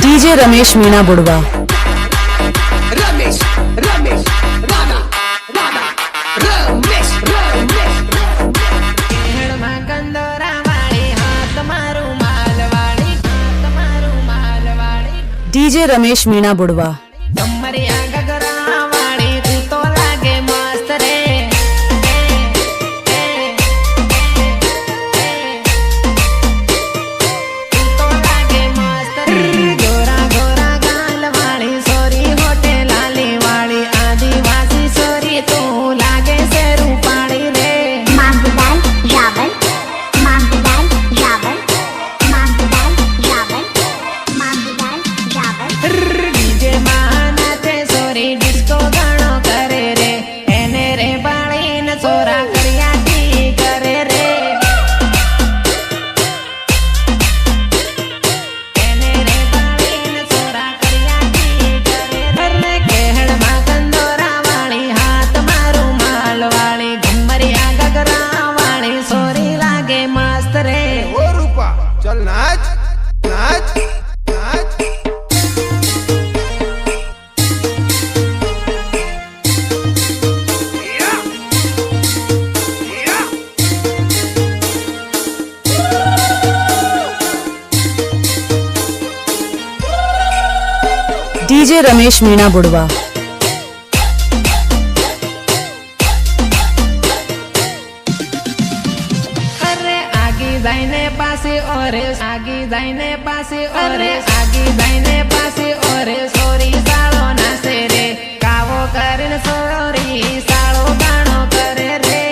DJ Ramesh Meena Budwa. Ramesh Ramesh Rana Rana Ramesh Ramesh કેહળમાં કંદોરાવાળી હાથ મારું માલવાળી હાથ મારું માલવાળી डीजे रमेश मीणा बुड़वा। કમરિયા ગગરાવાળી તું તો લાગે મસ્ત રે તું તો લાગે મસ્ત રે ગોરા ગોરા ગાલવાળી સોરી હોટે લાલી વાળી આદિવાસી સોરી તું લાગે છે રૂપાળી રે Magdal Ravan, Magdal Ravan, Magdal Ravan, Magdal Ravan. DJ માં નાચે સોરી ડિસ્કો ગાણો કરે રે એને રે બાળીને સોરા કરિયાથી કરે રે એને રે બાળીને સોરા કરિયાથી કરે રે કેહળમાં કંદોરાવાળી હાથ મારું માલવાળી ઘુમરિયા ગગરાવાળી સોરી લાગે મસ્ત રે ओ रूपा चल नाच नाच नाच डीजे रमेश मीणा बुड़वा। અરે આગી જાઈને પાસે ઓરે આગી જાઈને પાસે ઓરે આગી જાઈને પાસે ઓરે સોરી સાળો નાસે રે કાવો કરીને સોરી સાળો ગાણો કરે રે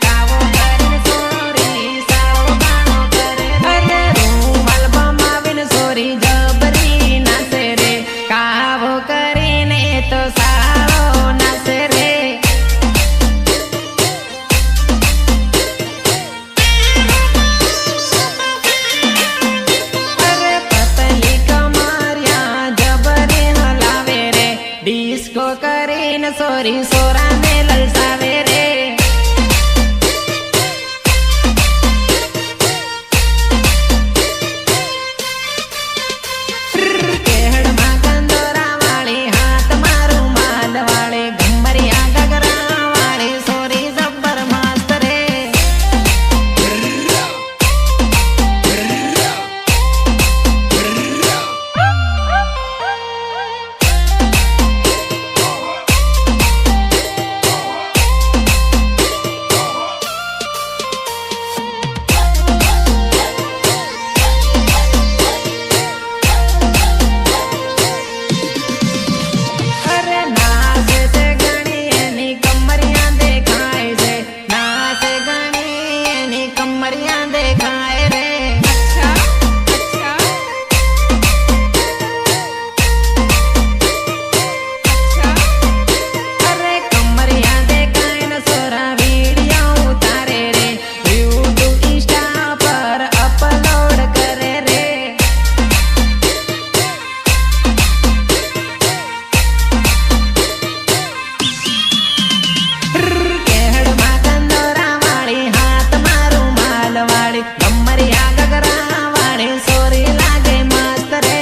કાવો કરીને સોરી સાળો ગાણો કરે રે રૂમાલ બમાવીને સોરી જબરી નાસે રે કાવો કરીને તો સાળો નાસે રે અરે પતલી કમરિયા જબરી હલાવે રે ડિસ્કો કરીને સોરી સોરાને લલસાવે રે કેહળમાં કંદોરાવાળી હાથ મારું માલવાળી ઘુમરિયા ગગરાવાળી સોરી જબ્બર મસ્ત રે અરે નાચે છે ગણી એની કમરિયા દેખાય છે નાચે ગણી એની કમરિયા દેખાય રે અચ્છા અચ્છા અરે કમરિયા દેખાય ને સોરા વિડિયો ઉતારે રે યુટ્યુબ ઇન્સ્ટા પર અપલોડ કરે રે કેહળમાં કંદોરાવાળી હાથ મારું માલવાળી કમરિયા ગગરાવાળી સોરી લાગે મસ્ત રે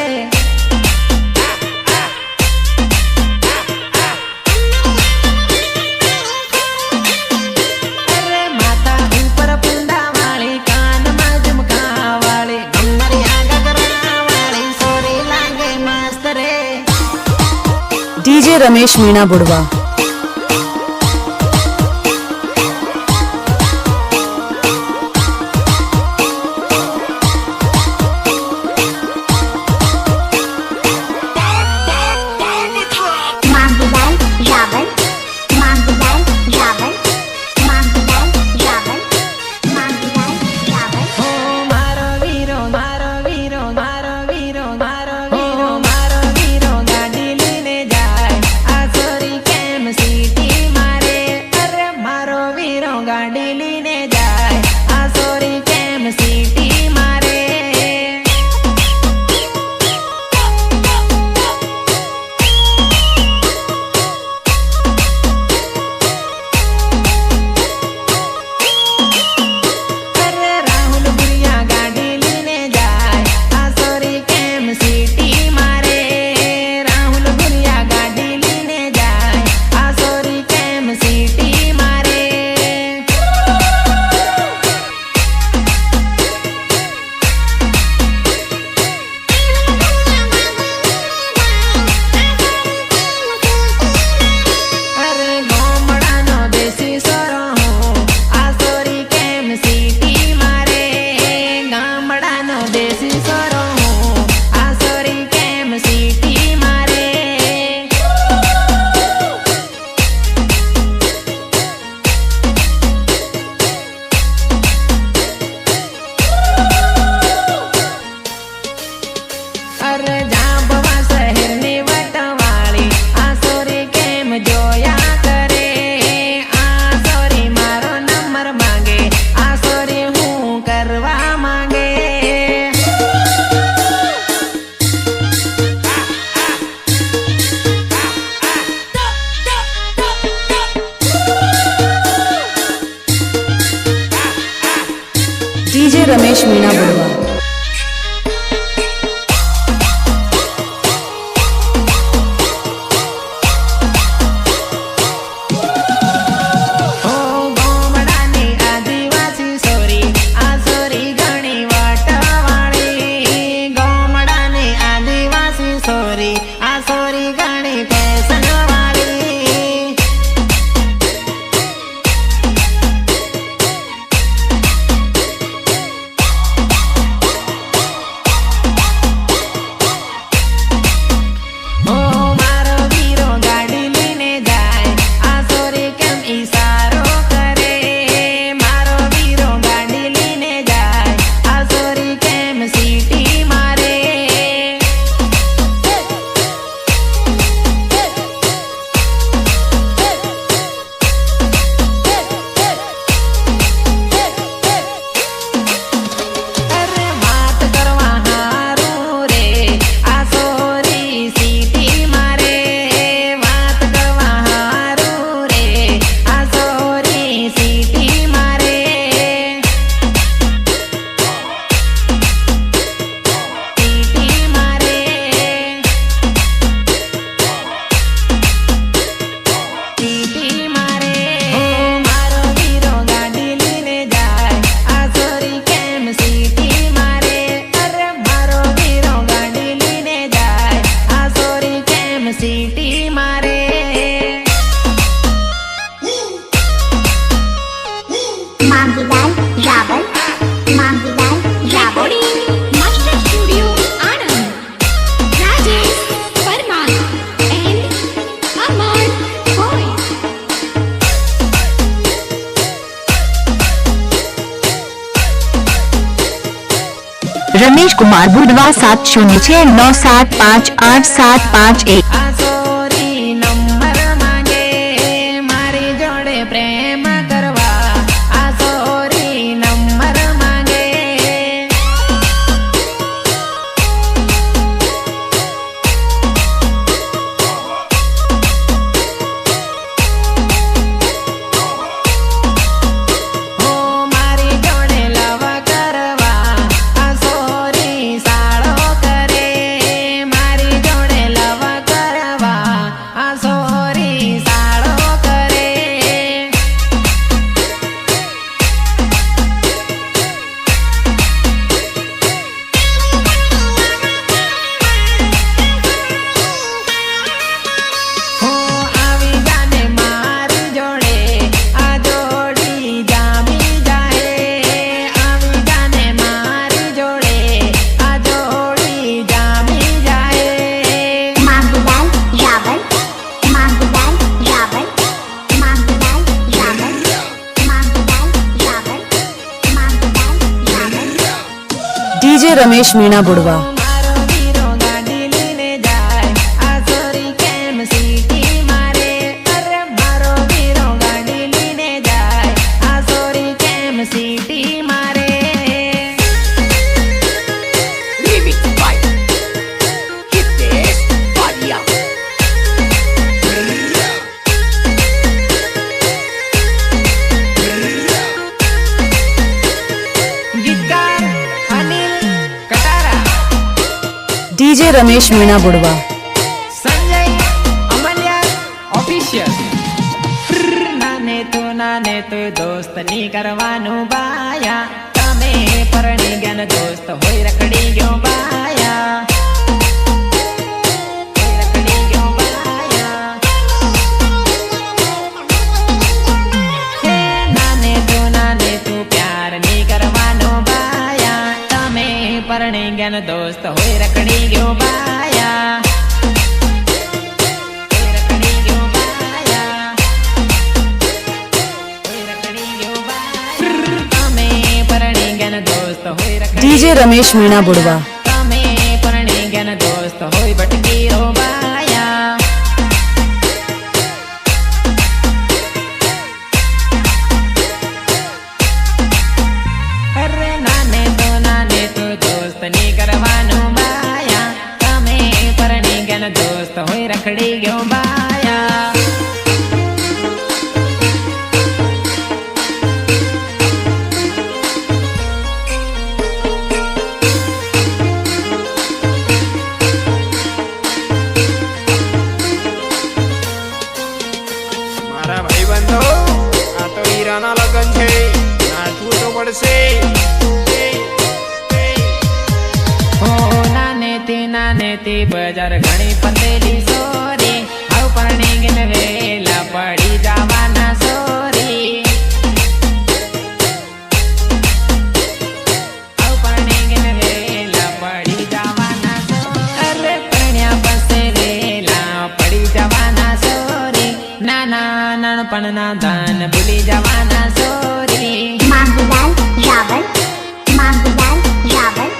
અરે માથા ઉપર પુંડાવાળી કાનમાં ઝુમકાવાળી કમરિયા ગગરાવાળી સોરી લાગે મસ્ત રે DJ Ramesh Meena Budwa. Magdal Ravan, Magdal Ravan, Magdal Ravan, Magdal Ravan. હો મારો વીરો મારો વીરો મારો વીરો મારો વીરો મારો વીરો ગાડી લઈને જાય આ સોરી કેમ DJ Ramesh Meena Budwa Ramesh Kumar Budhwa 7069758751। DJ Ramesh Meena Budwa DJ Ramesh Meena Budwa Sanjay Amalya official नाने तो दोस्त नी करवानु बाया तमे परणी ज्ञान दोस्त होई रखड़ी गयो बाया नाने तू प्यार नी करवानु बाया तमे परणी ज्ञान दोस्त होई रखड़ी गयो बाया डीजे रमेश मीणा बुड़वा तमे परणी ज्ञान दोस्त होई भटकी रो बाया अरे नाने तो दोस्त नी करवानु बाया तमे परणी ज्ञान दोस्त होई रखड़ी गयो बाया તે બજાર ઘણી પતેલી સોરી આવ પરણી ગીન વેલા પડી જવાના સોરી આવ પરણી ગીન વેલા પડી જવાના સોરી અરે પરણ્યા પાસે વેલા પડી જવાના સોરી નાના નાનપણના દાન ભૂલી જવાના સોરી માંગુલાલ રાવલ માંગુલાલ રાવલ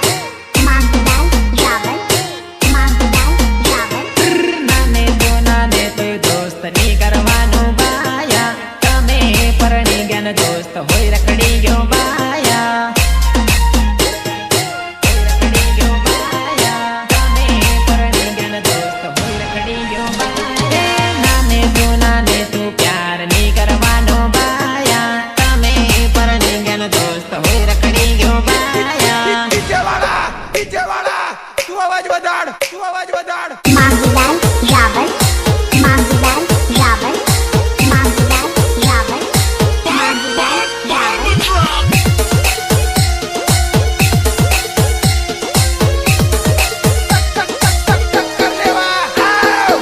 માંગુલાલ રાવલ માંગુલાલ રાવલ નાને તો દોસ્ત ની કરવાનું બાયા તમે પરણી જ્ઞાન દોસ્ત હોય રખડી ગયો બાયા રખડી ગયો બાયા તમે પરણી જ્ઞાન દોસ્ત હોય રખડી ગયો બાયા નાને તો પ્યાર ની કરવાનો બાયા તમે પરણી જ્ઞાન દોસ્ત હોય રખડી ગયો બાયા पीछे वाला तू आवाज बढ़ाड़ માંગુલાલ રાવલ માંગુલાલ રાવલ માંગુલાલ રાવલ માંગુલાલ રાવલ कर लेवा आओ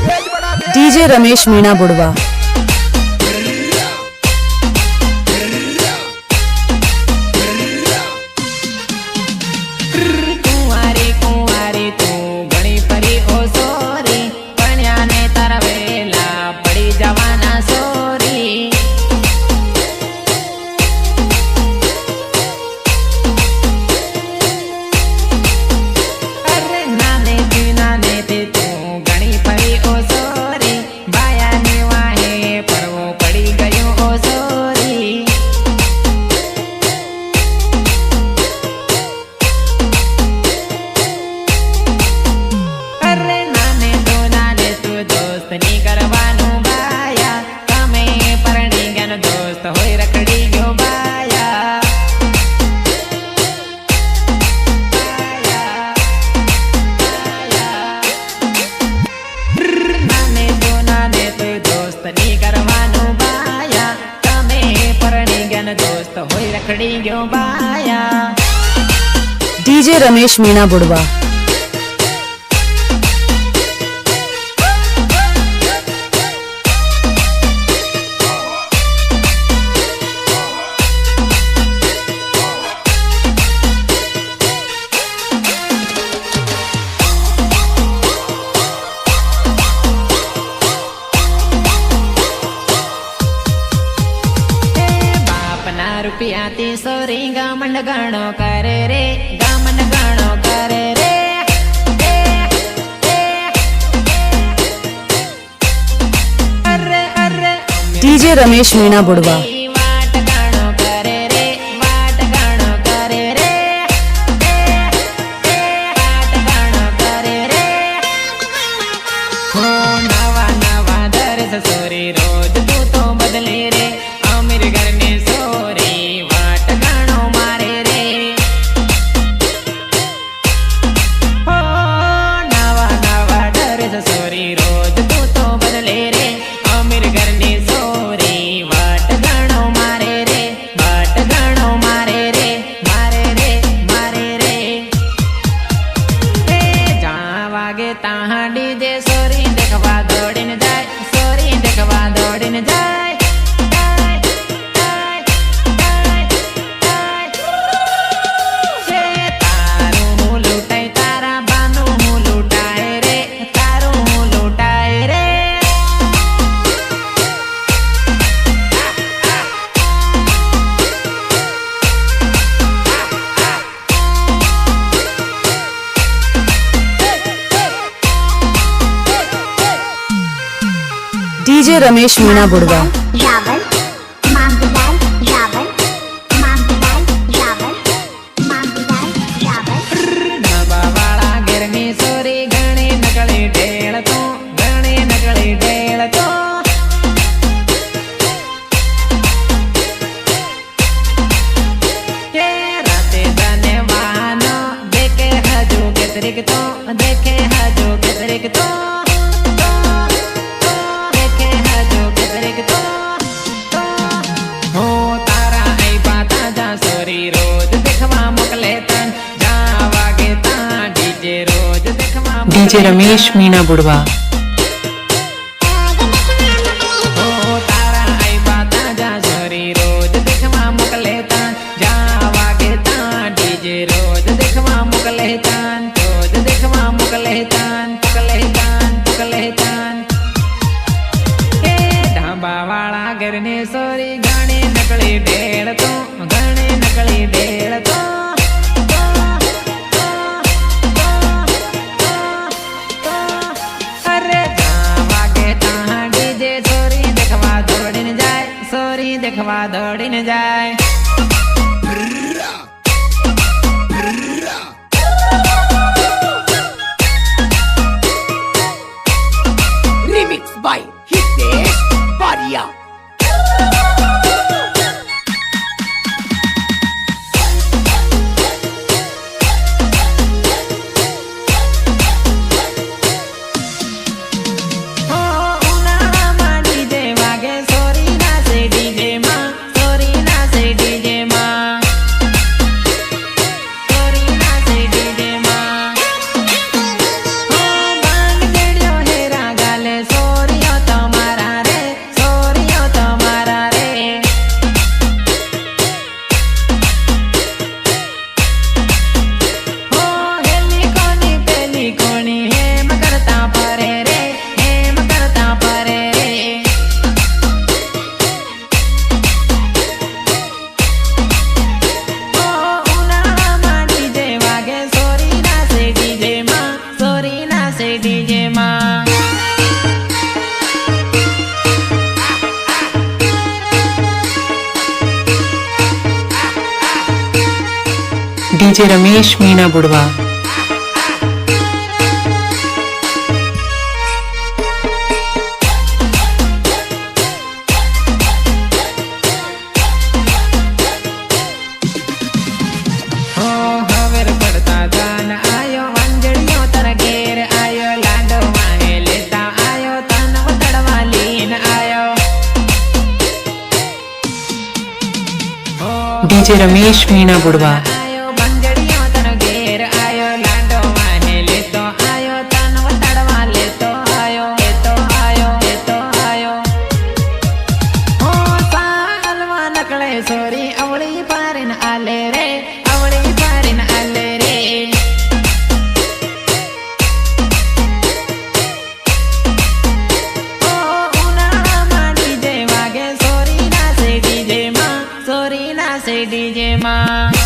भेज बढ़ा दे डीजे रमेश मीणा बुड़वा કુંવારી કુંવારી તું ઘણી ફરી ઓ સોરી ભણ્યા ને તારા વેલા પડી જવાના સોરી અરે નાને તે તું ઘણી ફરી ઓ સોરી બાયા ને વાહે પરવો પડી ગયો ઓ સોરી અરે નાને તો દોસ્ત ની કરવાનું બાયા તમે પરણી જ્ઞાન દોસ્ત હોય રખડી ગયો બાયા નાને તો દોસ્ત ની કરવાનું બાયા તમે પરણી જ્ઞાન દોસ્ત હોય રખડી ગયો બાયા डीजे रमेश मीणा बुड़वा બાપના રૂપિયાથી સોરી ગામન ગણો કરે રે ગામન ગણો કરે રે અરે डीजे रमेश मीणा बुड़वा વાટ ગણો કરે રે વાટ ગણો કરે રે વાટ ગણો કરે રે હો નવા દર્શ સોરી રોજ તું તો બદલે રે અમીર ઘરની સોરી વાટ ગણો મારે રે હો નવા દર્શ સોરી રોજ તું તો બદલે રે અમીર ઘરની સોરી વાટ ગણો મારે રે વાટ ગણો મારે રે મારે રે મારે રે જ્યાં વાગે ત્યાં ડીજે સોરી દેખવા દોડીને જાય સોરી દેખવા દોડીને જાય તારું હું લૂંટાય તારા બાનું હું લૂંટાય રે તારું હું લૂંટાય રે डीजे रमेश मीणा बुड़वा રાવલ માંગુલાલ રાવલ માંગુલાલ રાવલ માંગુલાલ રાવલ નવાવાળા ઘેરની સોરી ઘણી નકળી ઢેળતો ઘણી નકળી ઢેળતો કે રાતે તને વાહનો દેખે હજુ કેતરીક તો દેખે હજુ કેતરીક તો દેખે હજુ કેતરીક તો डीजे रमेश मीणा बुढ़वा તારા આયવા તાજા ઝરી રોજ દેખવા મોકલે તાન જા વાગે તાન ડીજે રોજ દેખવા મોકલે તાન રોજ દેખવા મોકલે તાન મોકલે તાન એ ઢાબા વાળા ઘરને સોરી ગાણે નકળી ઢેળ તો ગાણે નકળી ઢેળ તો અરે જા વાગે તાન ડીજે સોરી દેખવા દોડીને જાય સોરી દેખવા દોડીને જાય Remix by Hitesh Paria. હો ઉનાળામાં ડીજે વાગે સોરી નાચે ડીજે માં સોરી નાચે ડીજે માં સોરી નાચે ડીજે માં હો બાંગ જડ્યો હેરા ગાલે સોરીઓ તમારા રે સોરીઓ તમારા રે હો હેલી કોની પેલી કોની હેમ કરતા પરે રે હેમ કરતા પરે રે ઓ ઉનાળામાં ડીજે વાગે સોરી નાચે ડીજે માં સોરી નાચે ડીજે માં डीजे रमेश मीणा बुढ़वा હો હવેર પડતા જાન આયો વાંજળીઓ તર ઘેર આયો લાડો વાહે લેતા આયો તન ઉતડવા લીન આયો હો डीजे रमेश मीणा बुढ़वा આયો વાંજળીઓ તર ઘેર આયો લાડો વાહે લેતો આયો તન ઉતડવા લેતો આયો લેતો આયો લેતો આયો હો સાલવા નકળે સોરી અવળી પારીન આલે રે અવળી પારીન આલે રે ઓ ઉનાળામાં ડીજે વાગે સોરી નાચે ડીજે માં સોરી નાચે ડીજે માં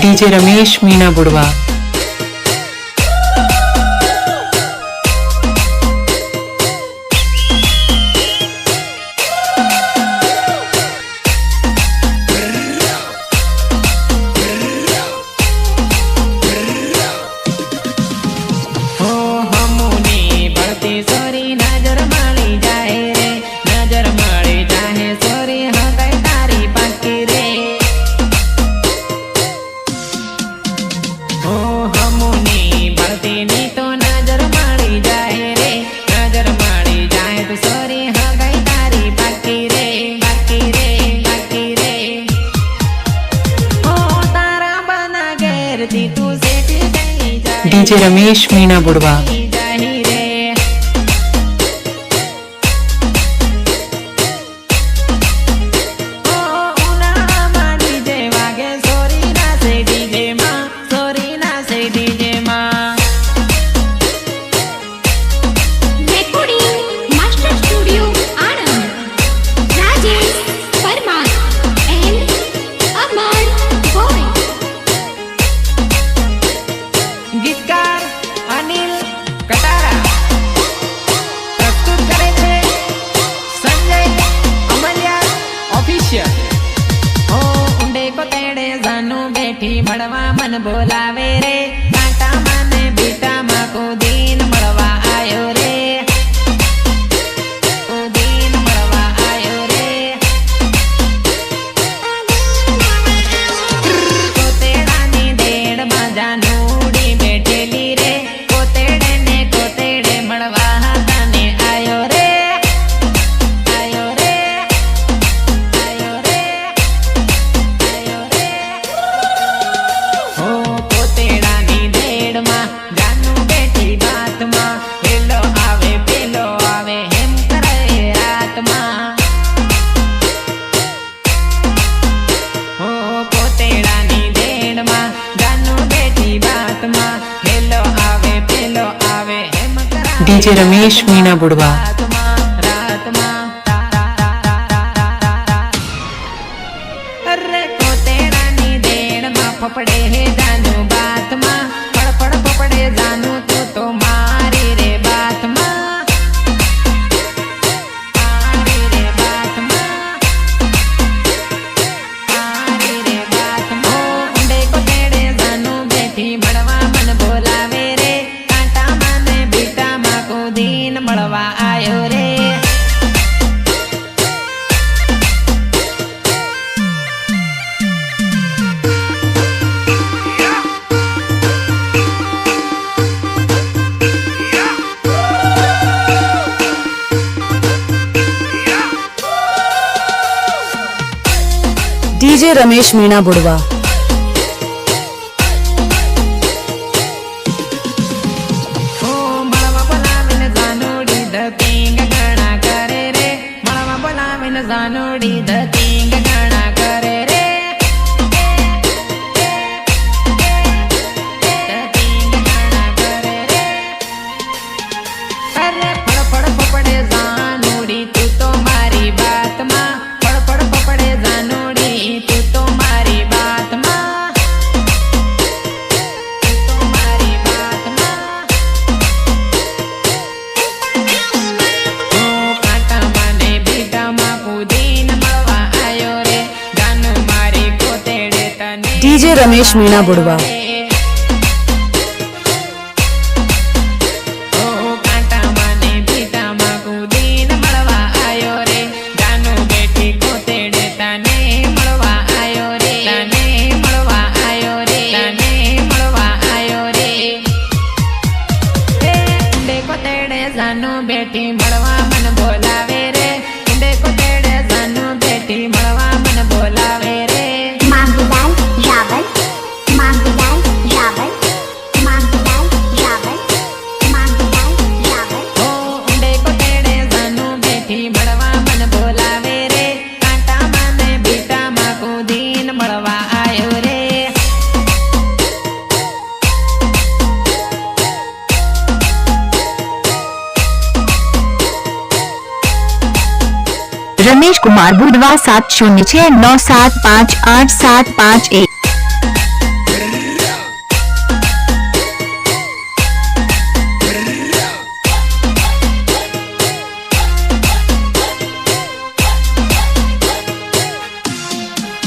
डीजे रमेश मीणा बुढ़वा હો હમુની ભળતી સોરી નજર મળી જાય રે નજર મળી જાય સોરી હૃદય તારી પાકી રે હો હમુની ભળતી ની તો નજર મળી જાય રે નજર મળી જાય તો સોરી હૃદય તારી પાકી રે પાકી રે પાકી રે હો તારા બના ઘેરથી તું સેટી થઈ જાય डीजे रमेश मीणा बुढ़वा જાહી રે ઓ ઉનાળામાં ડીજે વાગે સોરી નાચે ડીજે માં સોરી નાચે ડીજે માં Recording Master Studio Anand, Rajesh Parmar and Amar Boy. ગીતકાર Anil Katara પ્રસ્તુત કરે છે સંજય અમલિયા ઓફિશિયલ હો ઊંડે કોતેડે જાનું બેઠી મળવા મન બોલાવે રે કાંટા માને બીટામાં કુદીન મળવા આયો રે કુદીન મળવા આયો રે કોતેડાની દેડમાં જાનુડી બેઠેલી રે કોતેડે ને કોતેડે મળવા તને આયો રે આયો રે આયો રે આયો રે પેલો આવે એમ કરાવે डीजे रमेश मीणा बुढ़वा રાતમાં અરે કોતેડાની દેણમાં ફફડે હે જાનું બાતમાં ફડફડ ફફડે જાનું તું તો મારી રે બાતમાં મારી રે બાતમાં મારી રે બાતમાં ઊંડે કોતેડે જાનું બેઠી મળવા મન બોલાવે રે કાંટામાં ને બીટામાં કૂદીને મળવા આયો રે डीजे रमेश मीणा बुढ़वा મળવા બોલાવીને જાનુડી ધતિંગ ગણા કરે રે મળવા બોલાવીને જાનુડી ધતિંગ ગણા કરે રે ધતિંગ ગણા કરે રે અરે ફડફડ ફફડે જાનુડી તું તો મારી બાતમાં ફડફડ ફફડે જાનુડી તું તો મારી બાતમાં તું તો મારી બાતમાં કાંટામાં ને બીટામાં કૂદીને મળવા આયો રે જાનું મારી કોતેડે તને डीजे रमेश मीणा बुढ़वा કાંટામાં ને બીટામાં કૂદીને મળવા આયો રે જાનું બેઠી કોતેડે તને મળવા આયો રે તને મળવા આયો રે તને મળવા આયો રે ઊંડે કોતેડે જાનું બેઠી મળવા મન બોલાવે રે ઊંડે કોતેડે જાનું બેઠી મળવા મન બોલાવે રે માંગીલાલ રાવલ માંગીલાલ રાવલ માંગીલાલ રાવલ માંગીલાલ રાવલ ઊંડે કોતેડે જાનું બેઠી મળવા મન બોલાવે રે કાંટામાં ને બીટામાં કૂદીને મળવા આયો રે रमेश कुमार बुढ़वा 7069758751।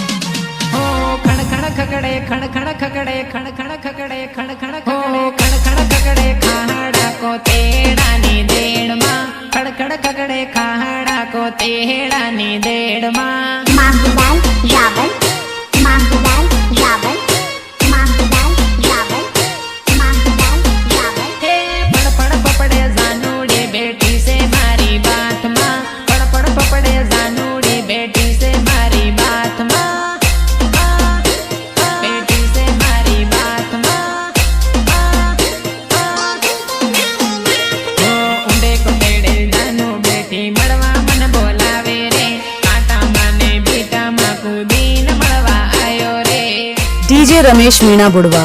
ખણ ખણ ખકડે ખણ ખણ ખકડે ખણ ખણ ખકડે ખણ ખણ ખકડે ખણ ખણ ખકડે ખાડા કો તેડાની દેડમાં ખડ ખડ ખકડે ખાડા કો તેડાની દેડમાં માંગીલાલ રાવલ માંગીલાલ રાવલ માંગીલાલ રાવલ માંગીલાલ રાવલ હે ફડફડ ફફડે જાનુડી બેઠી છે મારી બાતમાં ફડફડ ફફડે જાનુડી બેઠી છે મારી બાતમાં બેઠી છે મારી બાતમાં ઊંડે કોતેડે જાનું બેઠી મળવા મન બોલાવે રે કાંટામાં ને બીટામાં કૂદીને મળવા આયો રે डीजे रमेश मीणा बुढ़वा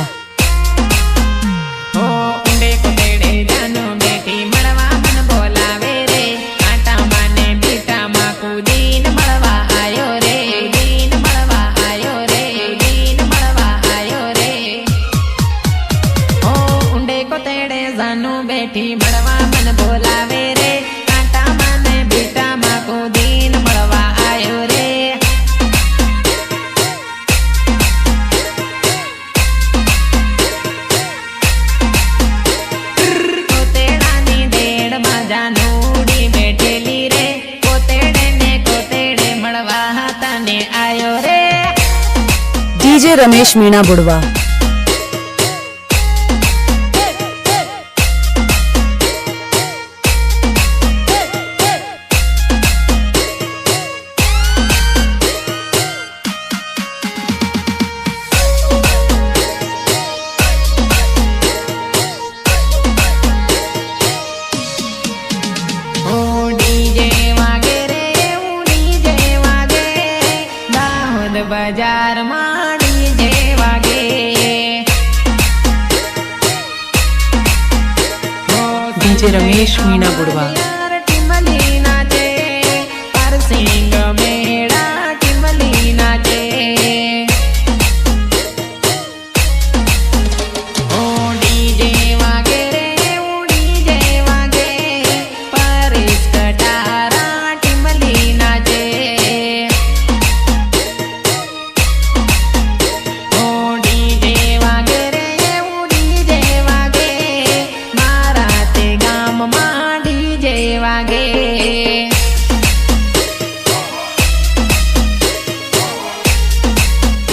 ઊંડે કોતેડે જાનું બેઠી મળવા મન બોલાવે રે કાંટામાં ને બીટામાં કૂદીને મળવા આયો રે કૂદીને મળવા આયો રે કૂદીને મળવા આયો રે ઊંડે કોતેડે જાનું બેઠી મળવા મન બોલાવે રે કાંટામાં ને બીટામાં કૂદીને મળવા આયો રે કોતેડાની દેડમાં જાનુડી બેઠેલી રે કોતેડે ને કોતેડે મળવા તને આયો રે डीजे रमेश मीणा बुढ़वा ડીજે વાગે રે ડીજે વાગે દાહોદ બજારમાં ડીજે વાગે डीजे रमेश मीणा बुढ़वा टिमली नाचे परसिंग मेड़ा टिमली नाचे ओ डीजे वागे रे ओ डीजे वागे परिस कटारा टिमली नाचे ओ डीजे वागे रे ओ डीजे वागे मारा ते गाम मा डीजे वागे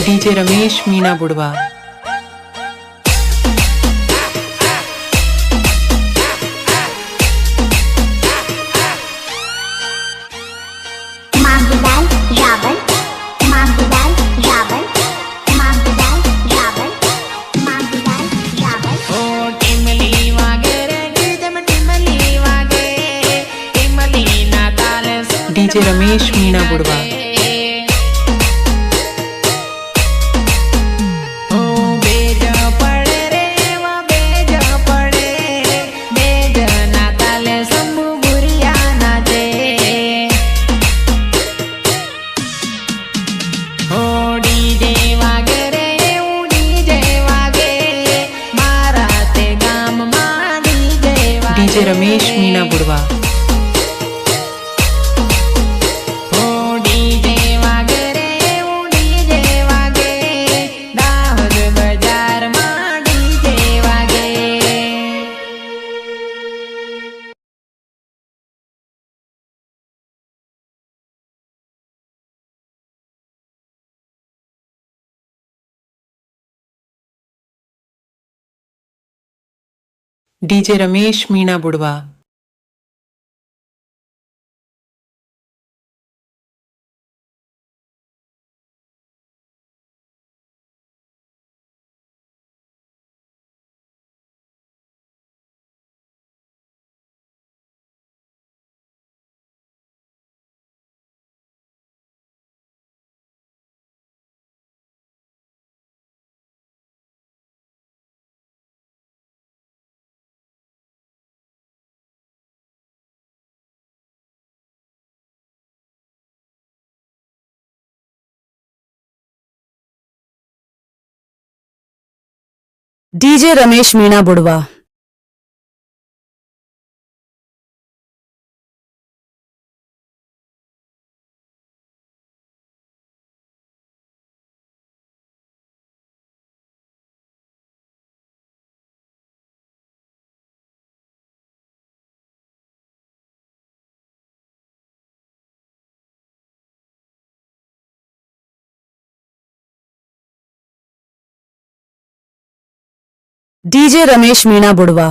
डीजे रमेश मीणा बुढ़वा मांगूलाल रावण मांगूलाल रावण मांगूलाल रावण मांगूलाल रावण ओ टिमली वागे रे डीजे में टिमली वागे टिमली ना ताल सुन डीजे रमेश मीणा बुढ़वा ओ बेज पड़े रे वा बेज पड़े बेज ना ताल शंभू गुरिया नाचे ओ डीजे वागे रे ओ डीजे वागे मारा ते गाम मा डीजे वागे डीजे रमेश मीणा बुढ़वा ओ डीजे वागे रे ओ डीजे वागे दाहोद बजार मा डीजे वागे डीजे रमेश मीणा बुढ़वा डीजे रमेश मीणा बुढ़वा डीजे रमेश मीणा बुढ़वा